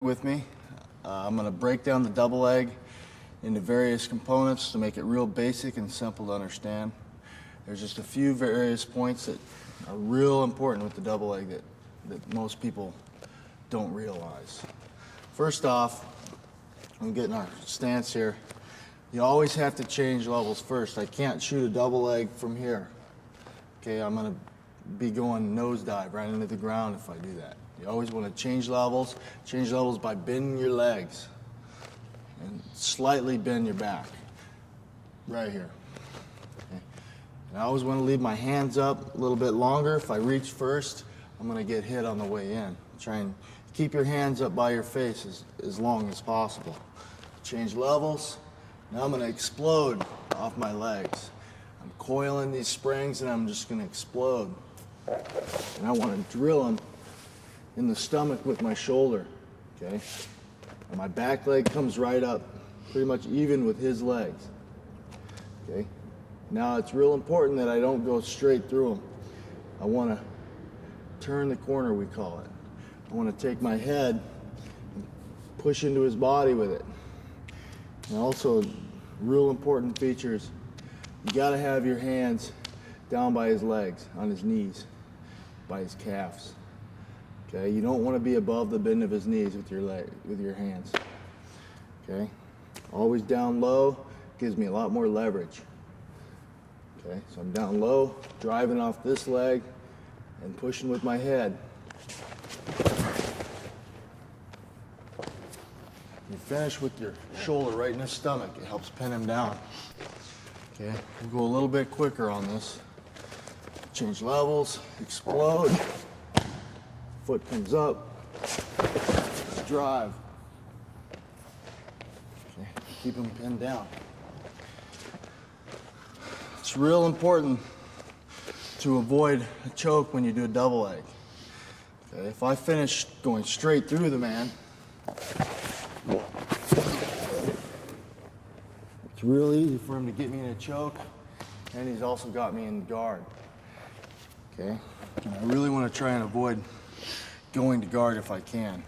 with me. I'm going to break down the double leg into various components to make it real basic and simple to understand. There's just a few various points that are real important with the double leg that most people don't realize. First off, I'm getting our stance here. You always have to change levels first. I can't shoot a double leg from here. Okay, I'm going to be going nosedive right into the ground if I do that. You always want to change levels by bending your legs and slightly bend your back right here. Okay. And I always want to leave my hands up a little bit longer. If I reach first, I'm going to get hit on the way in. Try and keep your hands up by your face as long as possible. Change levels. Now I'm going to explode off my legs. I'm coiling these springs and I'm just going to explode. And I want to drill them in the stomach with my shoulder, okay? And my back leg comes right up, pretty much even with his legs, okay? Now it's real important that I don't go straight through him. I want to turn the corner, we call it. I want to take my head and push into his body with it. And also, real important features, you got to have your hands down by his legs, on his knees, by his calves. Okay, you don't want to be above the bend of his knees with your hands. Okay, always down low gives me a lot more leverage. Okay, so I'm down low, driving off this leg and pushing with my head. You finish with your shoulder right in his stomach. It helps pin him down. Okay, we'll go a little bit quicker on this. Change levels, explode. Foot comes up, drive. Okay, keep him pinned down. It's real important to avoid a choke when you do a double leg. Okay, if I finish going straight through the man, it's real easy for him to get me in a choke, and he's also got me in guard. Okay, and I really want to try and avoid going to guard if I can.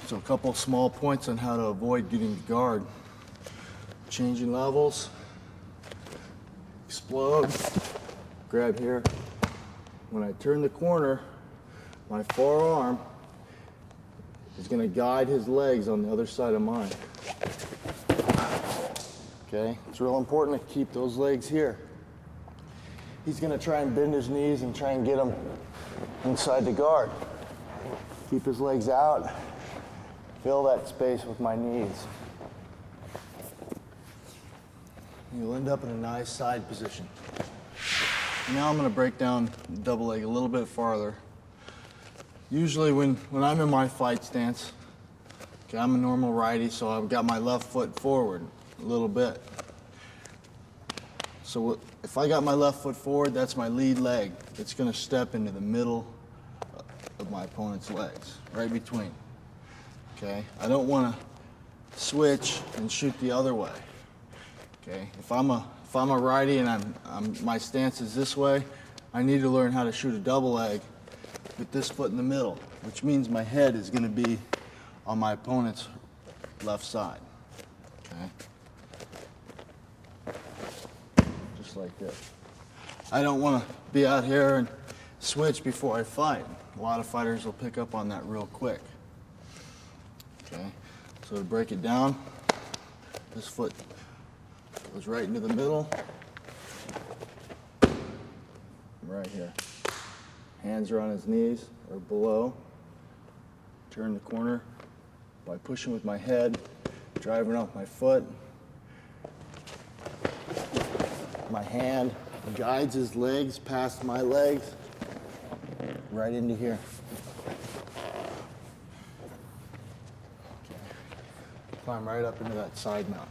So a couple small points on how to avoid getting to guard. Changing levels, explode, grab here. When I turn the corner, my forearm is going to guide his legs on the other side of mine. Okay, it's real important to keep those legs here. He's going to try and bend his knees and try and get them inside the guard. Keep his legs out. Fill that space with my knees. You'll end up in a nice side position. Now I'm going to break down the double leg a little bit farther. Usually when I'm in my fight stance, okay, I'm a normal righty, so I've got my left foot forward a little bit. So if I got my left foot forward, that's my lead leg. It's going to step into the middle of my opponent's legs, right between. Okay, I don't want to switch and shoot the other way. Okay, if I'm a righty and my stance is this way, I need to learn how to shoot a double leg with this foot in the middle, which means my head is going to be on my opponent's left side. Okay. Like this. I don't want to be out here and switch before I fight. A lot of fighters will pick up on that real quick. Okay, so to break it down, this foot goes right into the middle, right here. Hands are on his knees or below. Turn the corner by pushing with my head, driving off my foot. My hand guides his legs past my legs, right into here. Okay. Climb right up into that side mount.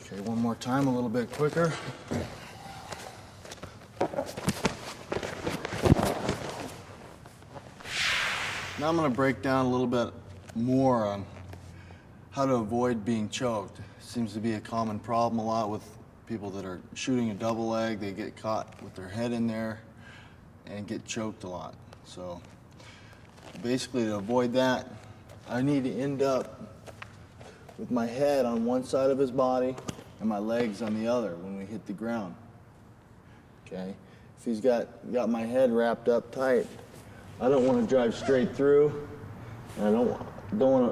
Okay, one more time, a little bit quicker. Now I'm going to break down a little bit more on how to avoid being choked. Seems to be a common problem a lot with people that are shooting a double leg. They get caught with their head in there and get choked a lot. So basically, to avoid that, I need to end up with my head on one side of his body and my legs on the other when we hit the ground. Okay? If he's got my head wrapped up tight, I don't want to drive straight through, and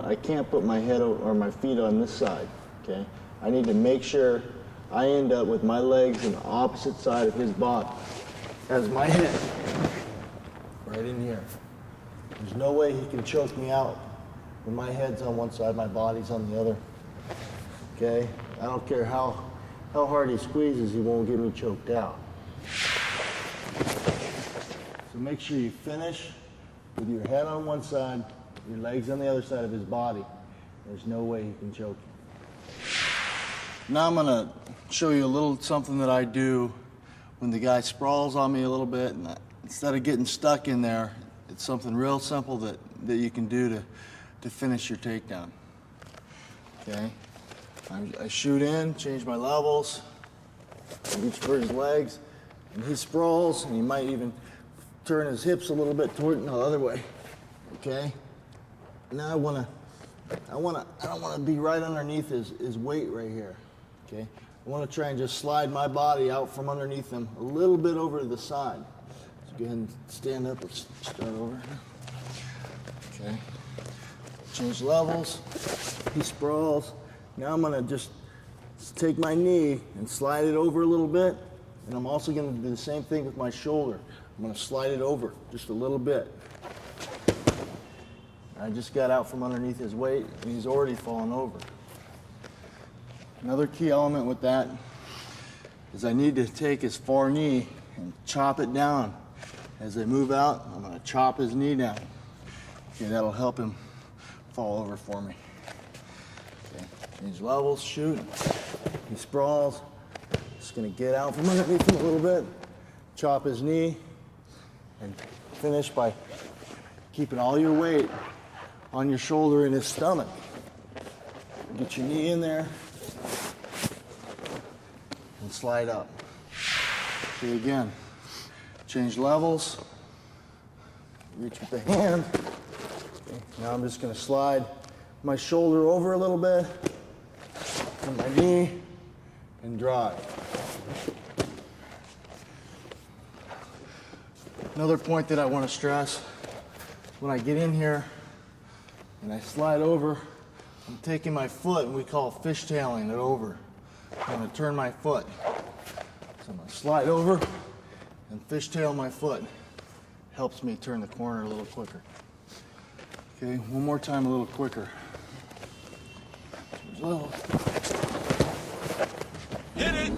I can't put my head or my feet on this side. Okay? I need to make sure I end up with my legs on the opposite side of his body as my head, right in here. There's no way he can choke me out when my head's on one side, my body's on the other. Okay? I don't care how hard he squeezes, he won't get me choked out. So make sure you finish with your head on one side, your legs on the other side of his body. There's no way he can choke you. Now I'm gonna show you a little something that I do when the guy sprawls on me a little bit, and instead of getting stuck in there, it's something real simple that you can do to finish your takedown. Okay? I shoot in, change my levels, reach for his legs, and he sprawls, and he might even turn his hips a little bit toward the other way. Okay? Now I don't want to be right underneath his weight right here. Okay? I want to try and just slide my body out from underneath him a little bit over to the side. So go ahead and stand up and start over. Okay? Change levels. He sprawls. Now I'm going to just take my knee and slide it over a little bit. And I'm also going to do the same thing with my shoulder. I'm going to slide it over just a little bit. I just got out from underneath his weight, and he's already fallen over. Another key element with that is I need to take his far knee and chop it down. As I move out, I'm going to chop his knee down. Okay, that'll help him fall over for me. Okay, change levels, shoot. He sprawls. Just going to get out from underneath him a little bit, chop his knee, and finish by keeping all your weight on your shoulder and his stomach. Get your knee in there and slide up. Okay, again, change levels, reach with the hand. Okay, now I'm just going to slide my shoulder over a little bit, from my knee, and drive. Another point that I want to stress, when I get in here and I slide over, I'm taking my foot, and we call fishtailing it over. I'm going to turn my foot. So I'm going to slide over and fishtail my foot. Helps me turn the corner a little quicker. Okay, one more time a little quicker. Hit it!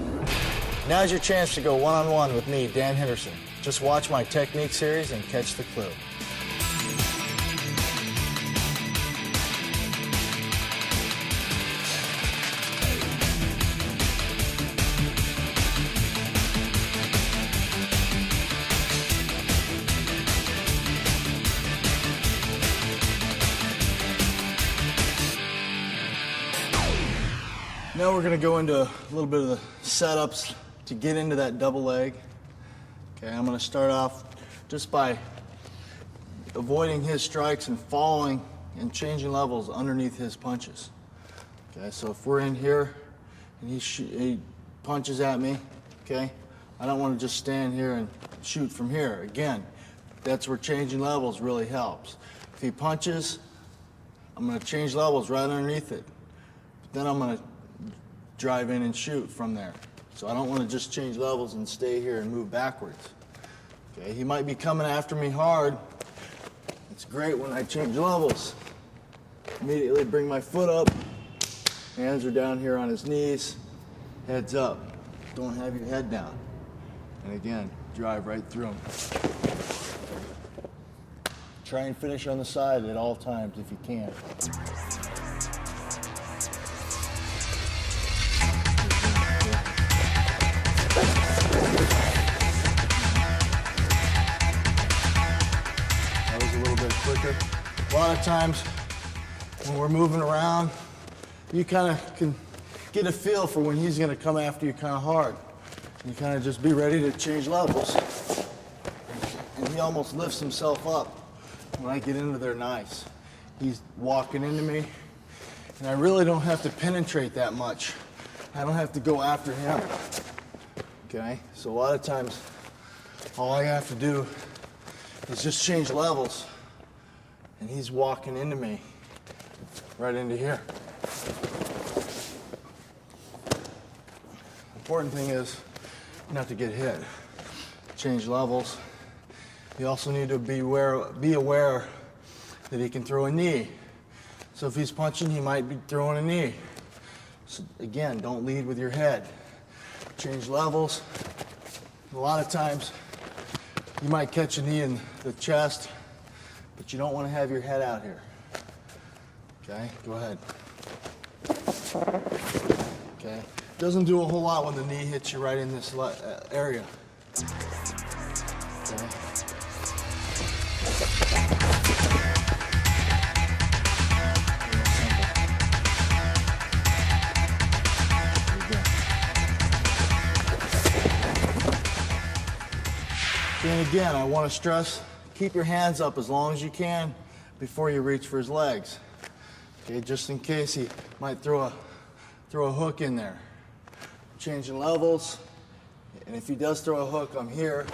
Now's your chance to go one-on-one with me, Dän Henderson. Just watch my technique series and catch the clue. Now we're going to go into a little bit of the setups to get into that double leg. Okay, I'm going to start off just by avoiding his strikes and following and changing levels underneath his punches. Okay, so if we're in here and he punches at me, okay, I don't want to just stand here and shoot from here. Again, that's where changing levels really helps. If he punches, I'm going to change levels right underneath it. But then I'm going to drive in and shoot from there. So I don't want to just change levels and stay here and move backwards. Okay, he might be coming after me hard. It's great when I change levels. Immediately bring my foot up. Hands are down here on his knees. Heads up. Don't have your head down. And again, drive right through him. Try and finish on the side at all times if you can. A lot of times when we're moving around, you kind of can get a feel for when he's going to come after you kind of hard. You kind of just be ready to change levels. And he almost lifts himself up when I get into there nice. He's walking into me, and I really don't have to penetrate that much. I don't have to go after him. Okay, so a lot of times, all I have to do is just change levels, and he's walking into me, right into here. Important thing is not to get hit. Change levels. You also need to be aware that he can throw a knee. So if he's punching, he might be throwing a knee. So again, don't lead with your head. Change levels. A lot of times, you might catch a knee in the chest, but you don't want to have your head out here. Okay, go ahead. Okay, doesn't do a whole lot when the knee hits you right in this area. Okay. And again, I want to stress, keep your hands up as long as you can before you reach for his legs. Okay, just in case he might throw a hook in there. Changing levels, and if he does throw a hook, I'm here,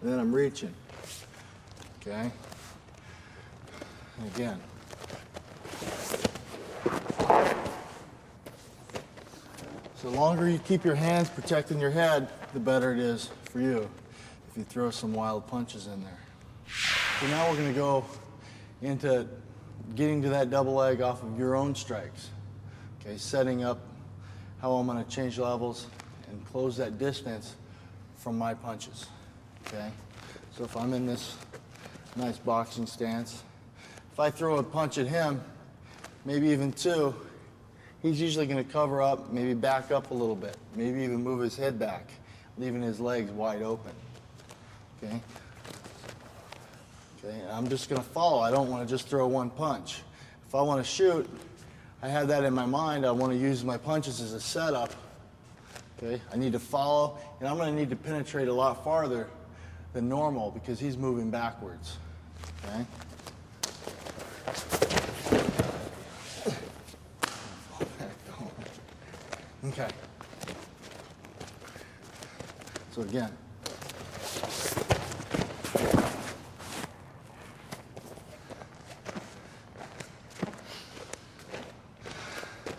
and then I'm reaching. Okay? And again. So the longer you keep your hands protecting your head, the better it is for you if you throw some wild punches in there. So now we're going to go into getting to that double leg off of your own strikes. Okay, setting up how I'm going to change levels and close that distance from my punches. Okay, so if I'm in this nice boxing stance, if I throw a punch at him, maybe even two, he's usually going to cover up, maybe back up a little bit, maybe even move his head back, leaving his legs wide open. Okay. Okay, and I'm just going to follow. I don't want to just throw one punch. If I want to shoot, I have that in my mind. I want to use my punches as a setup. Okay, I need to follow, and I'm going to need to penetrate a lot farther than normal because he's moving backwards. Okay. Okay. So again.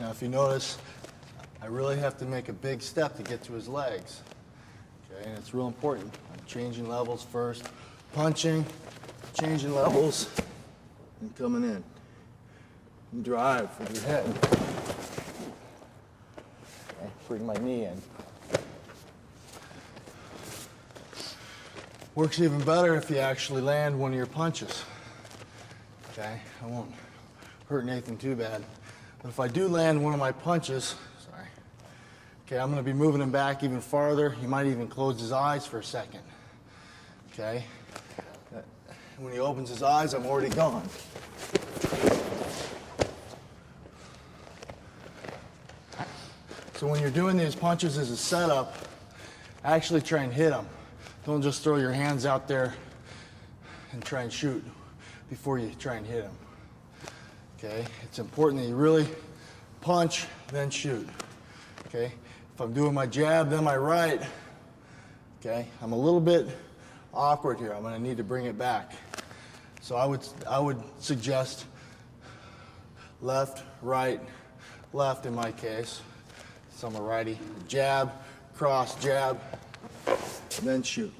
Now if you notice, I really have to make a big step to get to his legs. Okay, and it's real important. I'm changing levels first, punching, changing levels, and coming in. And drive with your head. Okay, bring my knee in. Works even better if you actually land one of your punches. Okay, I won't hurt Nathan too bad. But if I do land one of my punches, sorry, okay, I'm going to be moving him back even farther. He might even close his eyes for a second. Okay, when he opens his eyes, I'm already gone. So when you're doing these punches as a setup, actually try and hit them. Don't just throw your hands out there and try and shoot before you try and hit them. Okay, it's important that you really punch, then shoot. Okay, if I'm doing my jab, then my right, okay, I'm a little bit awkward here. I'm going to need to bring it back. So I would suggest left, right, left in my case. So I'm a righty. Jab, cross, jab, then shoot.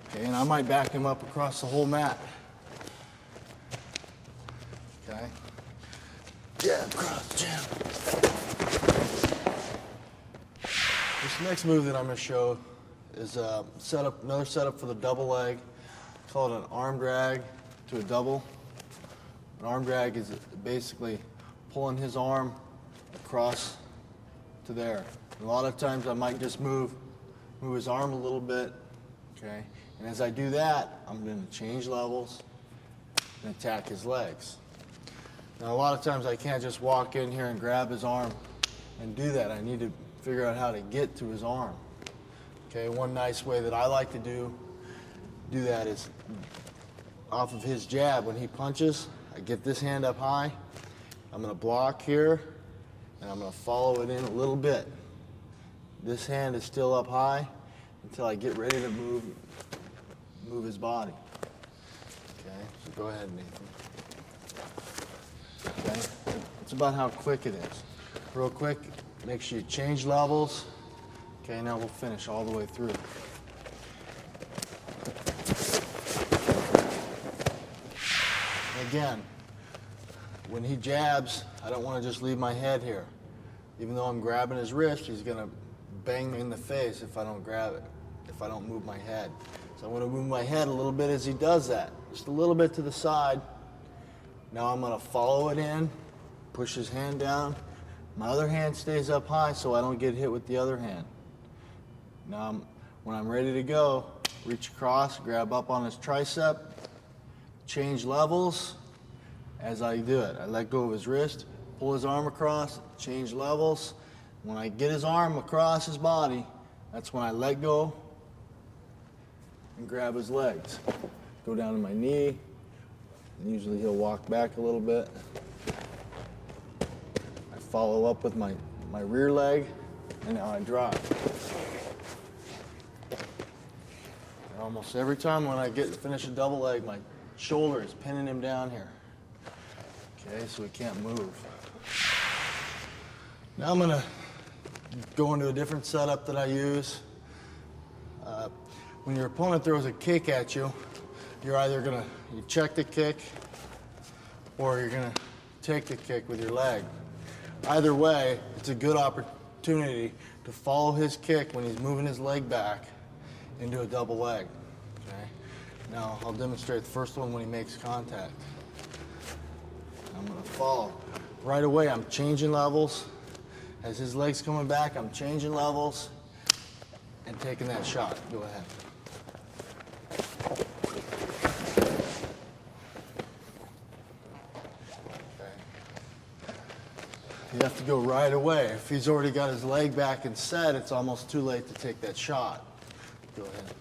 Okay, and I might back him up across the whole mat. Okay. Jab, cross, jab. This next move that I'm going to show is another setup for the double leg. Call it an arm drag to a double. An arm drag is basically pulling his arm across to there. A lot of times I might just move his arm a little bit, okay? And as I do that, I'm going to change levels and attack his legs. Now, a lot of times I can't just walk in here and grab his arm and do that. I need to figure out how to get to his arm. Okay, one nice way that I like to do that is off of his jab. When he punches, I get this hand up high. I'm going to block here, and I'm going to follow it in a little bit. This hand is still up high until I get ready to move his body. Okay, so go ahead, Nathan. Okay, it's about how quick it is. Real quick, make sure you change levels. Okay, now we'll finish all the way through. Again, when he jabs, I don't want to just leave my head here. Even though I'm grabbing his wrist, he's going to bang me in the face if I don't grab it, if I don't move my head. So I'm going to move my head a little bit as he does that, just a little bit to the side. Now I'm going to follow it in, push his hand down. My other hand stays up high so I don't get hit with the other hand. Now, when I'm ready to go, reach across, grab up on his tricep, change levels as I do it. I let go of his wrist, pull his arm across, change levels. When I get his arm across his body, that's when I let go and grab his legs. Go down to my knee, and usually he'll walk back a little bit. I follow up with my rear leg, and now I drop. And almost every time when I finish a double leg, my shoulder is pinning him down here. Okay, so he can't move. Now I'm going to go into a different setup that I use. When your opponent throws a kick at you, you're either going to check the kick or you're going to take the kick with your leg. Either way, it's a good opportunity to follow his kick when he's moving his leg back into a double leg. Okay? Now I'll demonstrate the first one when he makes contact. I'm going to follow. Right away, I'm changing levels. As his leg's coming back, I'm changing levels and taking that shot. Go ahead. Okay. You have to go right away. If he's already got his leg back and set, it's almost too late to take that shot. Go ahead.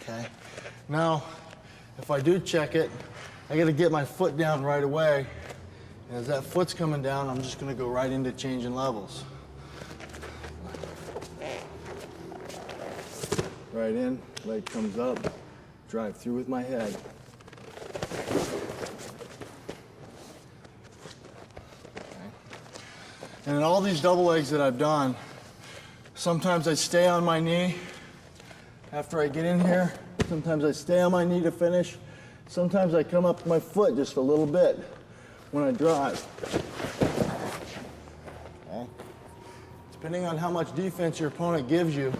Okay. Now, if I do check it, I got to get my foot down right away. And as that foot's coming down, I'm just going to go right into changing levels. Right in, leg comes up, drive through with my head. Okay. And in all these double legs that I've done, sometimes I stay on my knee after I get in here. Sometimes I stay on my knee to finish. Sometimes I come up with my foot just a little bit when I drive. Okay. Depending on how much defense your opponent gives you,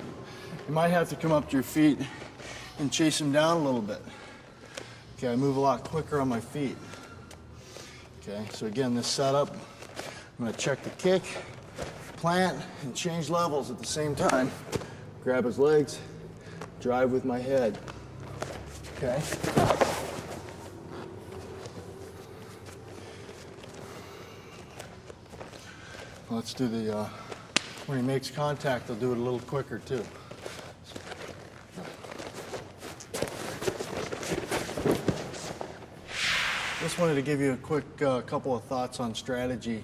you might have to come up to your feet and chase him down a little bit. Okay, I move a lot quicker on my feet. Okay, so again, this setup, I'm going to check the kick, plant, and change levels at the same time. Grab his legs, drive with my head. Okay. Let's do the, when he makes contact, I'll do it a little quicker too. Just wanted to give you a quick couple of thoughts on strategy.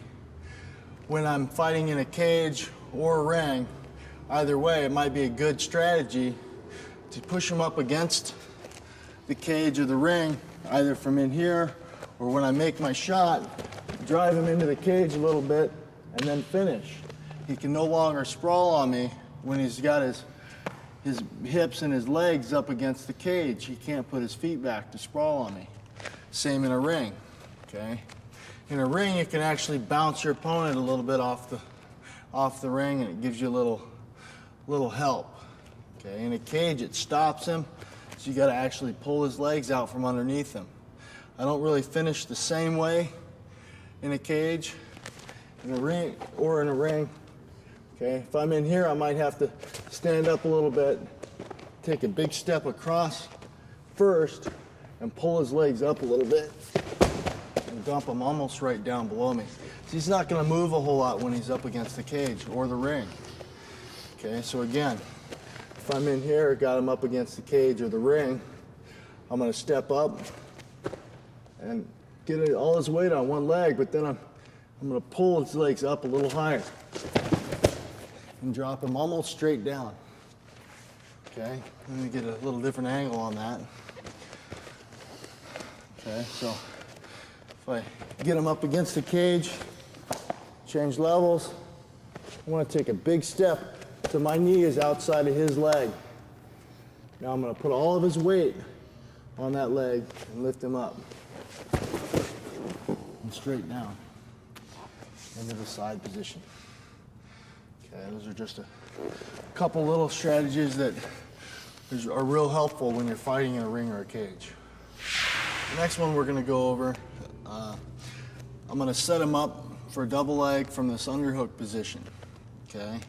When I'm fighting in a cage or a ring, either way, it might be a good strategy to push him up against the cage or the ring, either from in here or when I make my shot, drive him into the cage a little bit and then finish. He can no longer sprawl on me when he's got his hips and his legs up against the cage. He can't put his feet back to sprawl on me. Same in a ring, okay? In a ring, you can actually bounce your opponent a little bit off the ring, and it gives you a little help, okay? In a cage, it stops him, so you got to actually pull his legs out from underneath him. I don't really finish the same way in a cage, in a ring, or in a ring, okay? If I'm in here, I might have to stand up a little bit, take a big step across first, and pull his legs up a little bit and dump him almost right down below me. So he's not going to move a whole lot when he's up against the cage or the ring. Okay, so again, if I'm in here, got him up against the cage or the ring, I'm going to step up and get all his weight on one leg, but then I'm going to pull his legs up a little higher and drop him almost straight down. Okay, let me get a little different angle on that. Okay, so if I get him up against the cage, change levels, I want to take a big step so my knee is outside of his leg. Now I'm going to put all of his weight on that leg and lift him up and straight down into the side position. Okay, those are just a couple little strategies that are real helpful when you're fighting in a ring or a cage. The next one we're going to go over, I'm going to set him up for a double leg from this underhook position. Okay.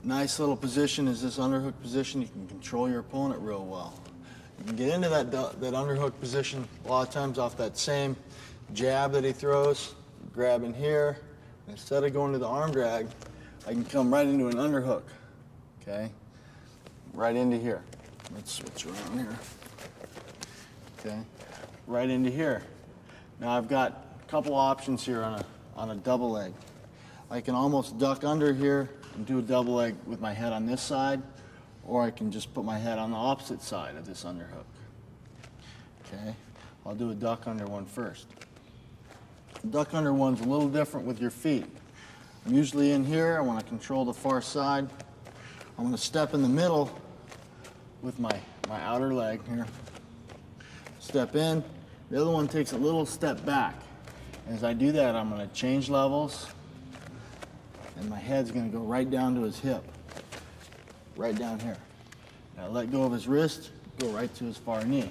Nice little position is this underhook position. You can control your opponent real well. You can get into that underhook position a lot of times off that same jab that he throws. Grab in here. Instead of going to the arm drag, I can come right into an underhook. Okay? Right into here. Let's switch around here. Okay? Right into here. Now I've got a couple options here on a double leg. I can almost duck under here and do a double leg with my head on this side, or I can just put my head on the opposite side of this underhook. Okay, I'll do a duck under one first. The duck under one's a little different with your feet. I'm usually in here, I want to control the far side. I'm going to step in the middle with my outer leg here. Step in, the other one takes a little step back. As I do that, I'm going to change levels, and my head's going to go right down to his hip, right down here. Now let go of his wrist, go right to his far knee.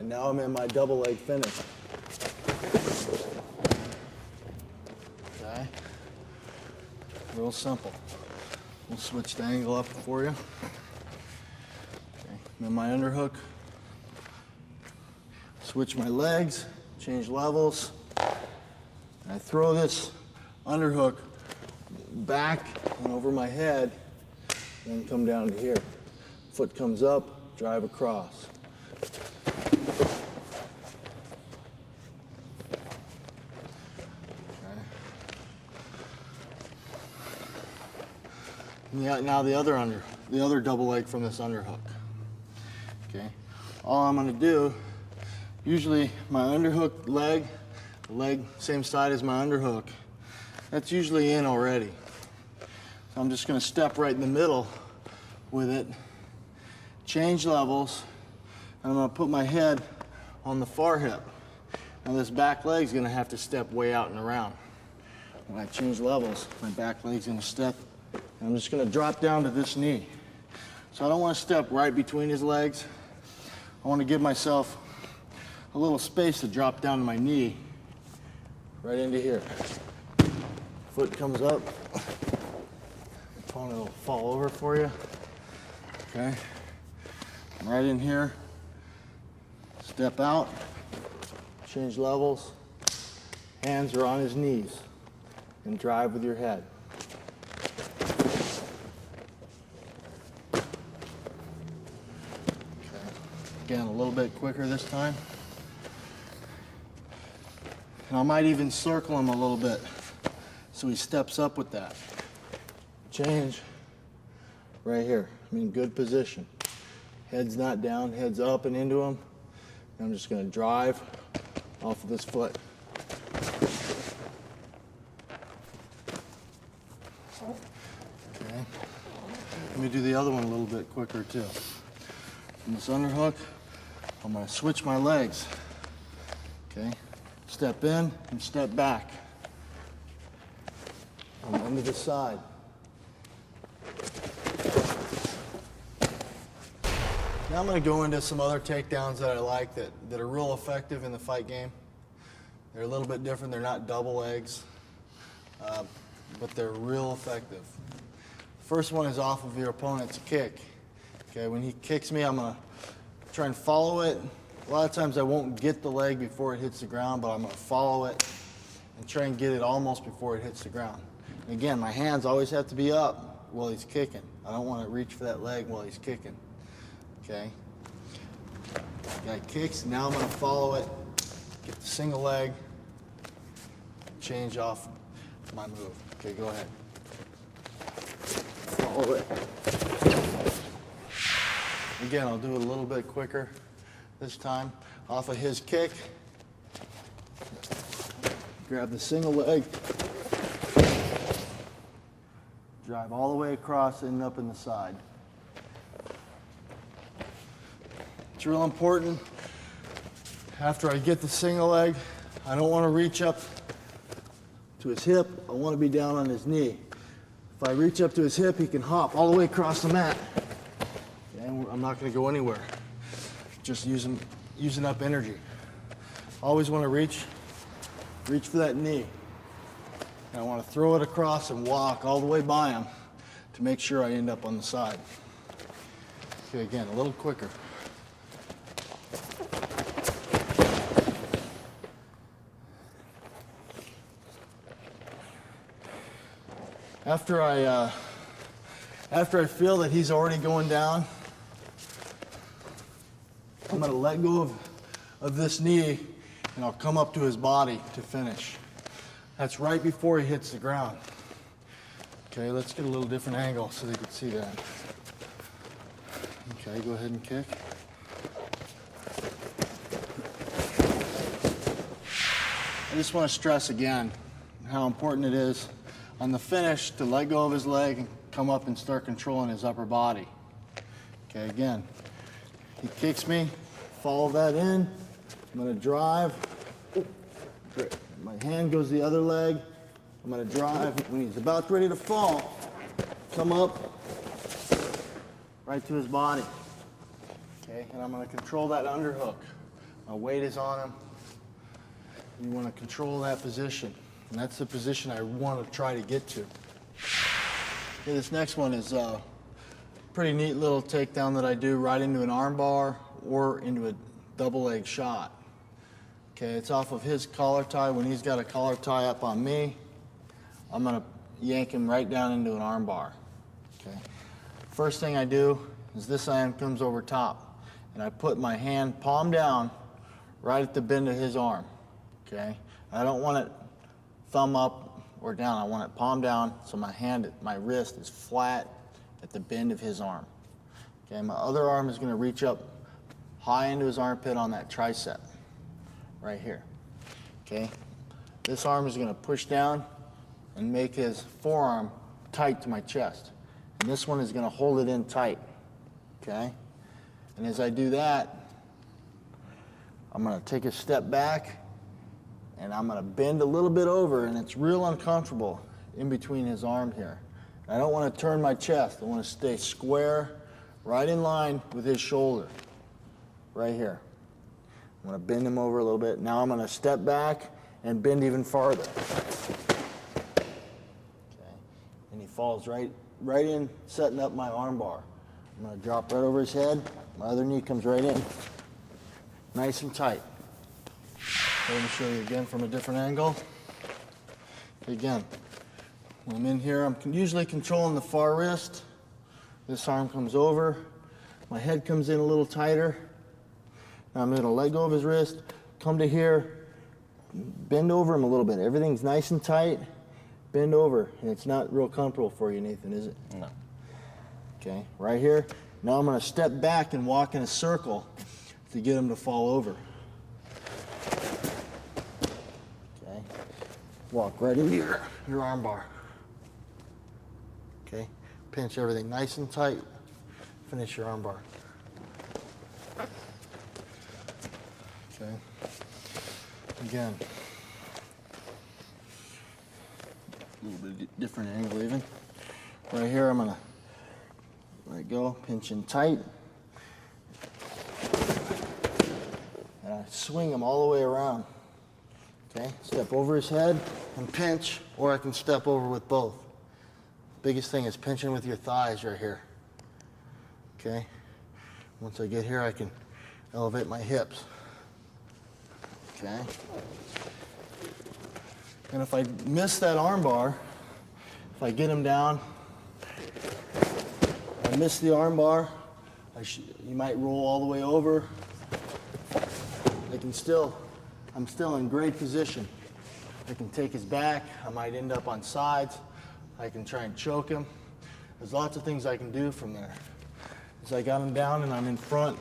And now I'm in my double leg finish. Okay? Real simple. We'll switch the angle up for you. Okay. Then my underhook. Switch my legs, change levels. And I throw this underhook back and over my head, and come down to here. Foot comes up, drive across. Okay. Now the other double leg from this underhook. Okay. All I'm going to do, usually my underhook leg, the leg same side as my underhook, that's usually in already. So I'm just going to step right in the middle with it, change levels, and I'm going to put my head on the far hip. Now this back leg's going to have to step way out and around. When I change levels, my back leg's going to step, and I'm just going to drop down to this knee. So I don't want to step right between his legs. I want to give myself a little space to drop down to my knee, right into here. Foot comes up, opponent will fall over for you. Okay, right in here, step out, change levels, hands are on his knees, and drive with your head. Okay. Again, a little bit quicker this time. And I might even circle him a little bit so he steps up with that. Change right here. I'm in good position. Head's not down, head's up and into him. And I'm just going to drive off of this foot. Okay. Let me do the other one a little bit quicker too. From this underhook, I'm going to switch my legs. Okay. Step in and step back. I'm into the side. Now I'm going to go into some other takedowns that I like that are real effective in the fight game. They're a little bit different. They're not double legs, but they're real effective. First one is off of your opponent's kick. Okay, when he kicks me, I'm going to try and follow it. A lot of times I won't get the leg before it hits the ground, but I'm going to follow it and try and get it almost before it hits the ground. And again, my hands always have to be up while he's kicking. I don't want to reach for that leg while he's kicking. Okay? Guy kicks, now I'm going to follow it, get the single leg, change off my move. Okay, go ahead. Follow it. Again, I'll do it a little bit quicker this time. Off of his kick, grab the single leg, drive all the way across and up in the side. It's real important. After I get the single leg, I don't want to reach up to his hip. I want to be down on his knee. If I reach up to his hip, he can hop all the way across the mat. And I'm not going to go anywhere. Just using up energy. Always want to reach for that knee. And I want to throw it across and walk all the way by him to make sure I end up on the side. Okay, again, a little quicker. After I feel that he's already going down, I'm going to let go of this knee, and I'll come up to his body to finish. That's right before he hits the ground. Okay, let's get a little different angle so they can see that. Okay, go ahead and kick. I just want to stress again how important it is on the finish to let go of his leg and come up and start controlling his upper body. Okay, again, he kicks me, follow that in, I'm gonna drive, my hand goes the other leg, I'm gonna drive, when he's about ready to fall, come up right to his body. Okay, and I'm gonna control that underhook. My weight is on him. You wanna control that position. And that's the position I want to try to get to. Okay, this next one is a pretty neat little takedown that I do right into an arm bar or into a double leg shot. Okay, it's off of his collar tie. When he's got a collar tie up on me, I'm going to yank him right down into an arm bar. Okay. First thing I do is this hand comes over top, and I put my hand palm down right at the bend of his arm. Okay, I don't want it thumb up or down. I want it palm down so my wrist is flat at the bend of his arm. Okay, my other arm is going to reach up high into his armpit on that tricep right here. Okay, this arm is going to push down and make his forearm tight to my chest. And this one is going to hold it in tight. Okay, and as I do that, I'm going to take a step back and I'm going to bend a little bit over, and it's real uncomfortable in between his arm here. I don't want to turn my chest. I want to stay square, right in line with his shoulder, right here. I'm going to bend him over a little bit. Now I'm going to step back and bend even farther. Okay. And he falls right in, setting up my arm bar. I'm going to drop right over his head. My other knee comes right in, nice and tight. Let me show you again from a different angle. Again, when I'm in here, I'm usually controlling the far wrist. This arm comes over. My head comes in a little tighter. Now I'm going to let go of his wrist, come to here, bend over him a little bit. Everything's nice and tight. Bend over. And it's not real comfortable for you, Nathan, is it? No. Okay, right here. Now I'm going to step back and walk in a circle to get him to fall over. Walk right into your arm bar. Okay, pinch everything nice and tight. Finish your arm bar. Okay, again, a little bit different angle even. Right here, I'm gonna let go, pinch in tight, and I swing him all the way around. Okay, step over his head and pinch, or I can step over with both. Biggest thing is pinching with your thighs right here. Okay, once I get here, I can elevate my hips. Okay, and if I miss that arm bar, if I get him down, I miss the arm bar, you might roll all the way over. I'm still in great position. I can take his back, I might end up on sides, I can try and choke him. There's lots of things I can do from there. As I got him down and I'm in front,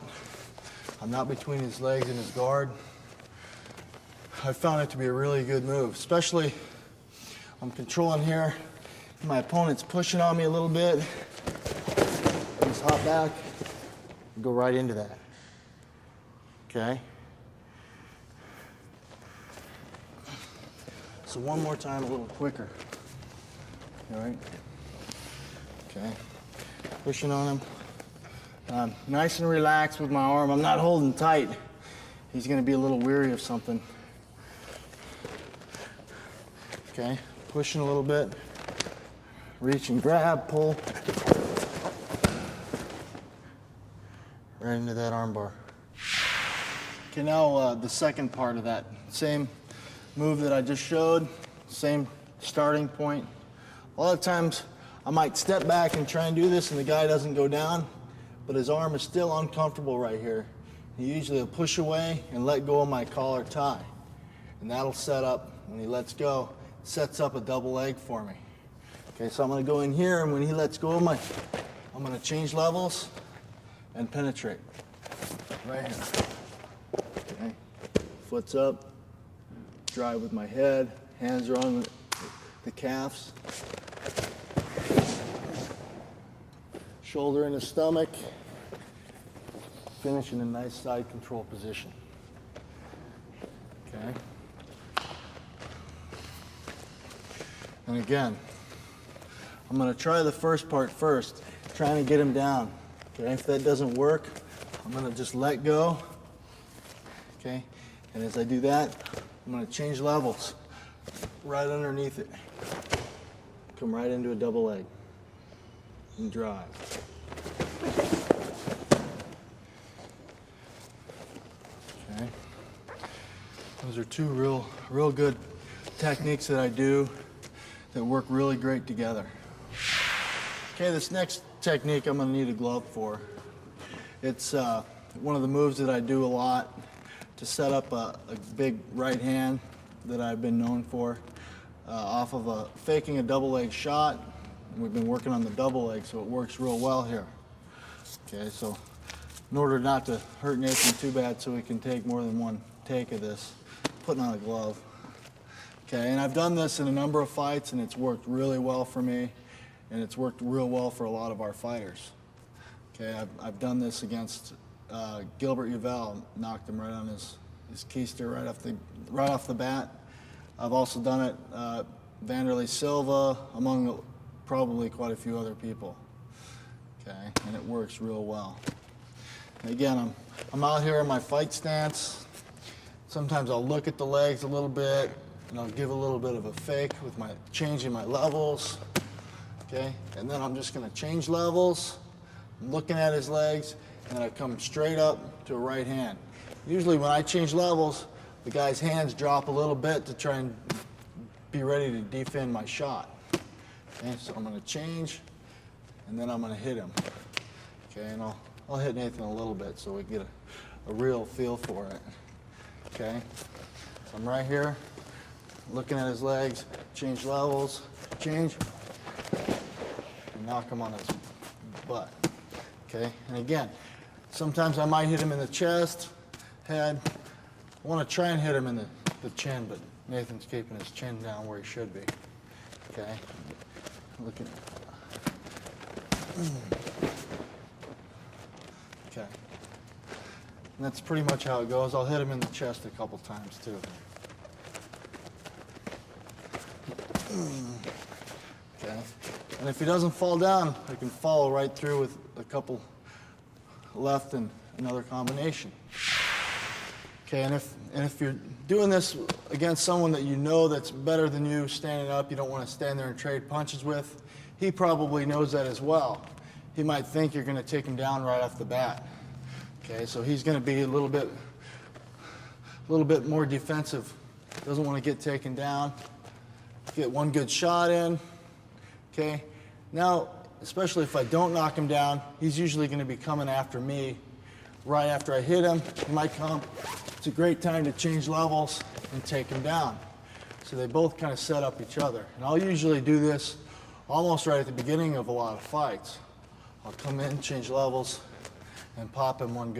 I'm not between his legs and his guard. I found it to be a really good move, especially I'm controlling here. My opponent's pushing on me a little bit. I just hop back and go right into that. Okay? So one more time, a little quicker. All right? Okay. Pushing on him. Nice and relaxed with my arm. I'm not holding tight. He's going to be a little weary of something. Okay. Pushing a little bit. Reach and grab, pull. Right into that arm bar. Okay, now the second part of that. Same move that I just showed, same starting point. A lot of times I might step back and try and do this and the guy doesn't go down, but his arm is still uncomfortable right here. He usually will push away and let go of my collar tie. And that'll set up, when he lets go, sets up a double leg for me. Okay, so I'm gonna go in here and when he lets go of I'm gonna change levels and penetrate. Right here. Okay, foot's up. Drive with my head, hands are on the calves. Shoulder in the stomach. Finish in a nice side control position. Okay. And again, I'm going to try the first part first, trying to get him down. Okay, if that doesn't work, I'm going to just let go. Okay, and as I do that, I'm going to change levels right underneath it. Come right into a double leg and drive. Okay. Those are two real good techniques that I do that work really great together. Okay, this next technique I'm going to need a glove for. It's one of the moves that I do a lot to set up a big right hand that I've been known for off of faking a double leg shot. We've been working on the double leg, so it works real well here. Okay, so in order not to hurt Nathan too bad so we can take more than one take of this, putting on a glove. Okay, and I've done this in a number of fights and it's worked really well for me and it's worked real well for a lot of our fighters. Okay, I've done this against Gilbert Yvel, knocked him right on his keister right off the bat. I've also done it Vanderlei Silva, among probably quite a few other people. Okay, and it works real well. And again, I'm out here in my fight stance. Sometimes I'll look at the legs a little bit and I'll give a little bit of a fake with changing my levels. Okay, and then I'm just going to change levels, looking at his legs, and then I come straight up to a right hand. Usually when I change levels, the guy's hands drop a little bit to try and be ready to defend my shot. Okay, so I'm going to change, and then I'm going to hit him. Okay, and I'll hit Nathan a little bit so we get a real feel for it. Okay, so I'm right here, looking at his legs, change levels, change, and knock him on his butt. Okay, and again, sometimes I might hit him in the chest, head. I want to try and hit him in the chin, but Nathan's keeping his chin down where he should be. Okay, looking. Okay, and that's pretty much how it goes. I'll hit him in the chest a couple times too. Okay, and if he doesn't fall down, I can follow right through with a couple left and another combination. Okay, and if you're doing this against someone that you know that's better than you standing up, you don't want to stand there and trade punches with, he probably knows that as well. He might think you're going to take him down right off the bat. Okay, so he's going to be a little bit more defensive. Doesn't want to get taken down. Get one good shot in. Okay, now especially if I don't knock him down, he's usually going to be coming after me right after I hit him. He might come. It's a great time to change levels and take him down. So they both kind of set up each other. And I'll usually do this almost right at the beginning of a lot of fights. I'll come in, change levels, and pop him one good.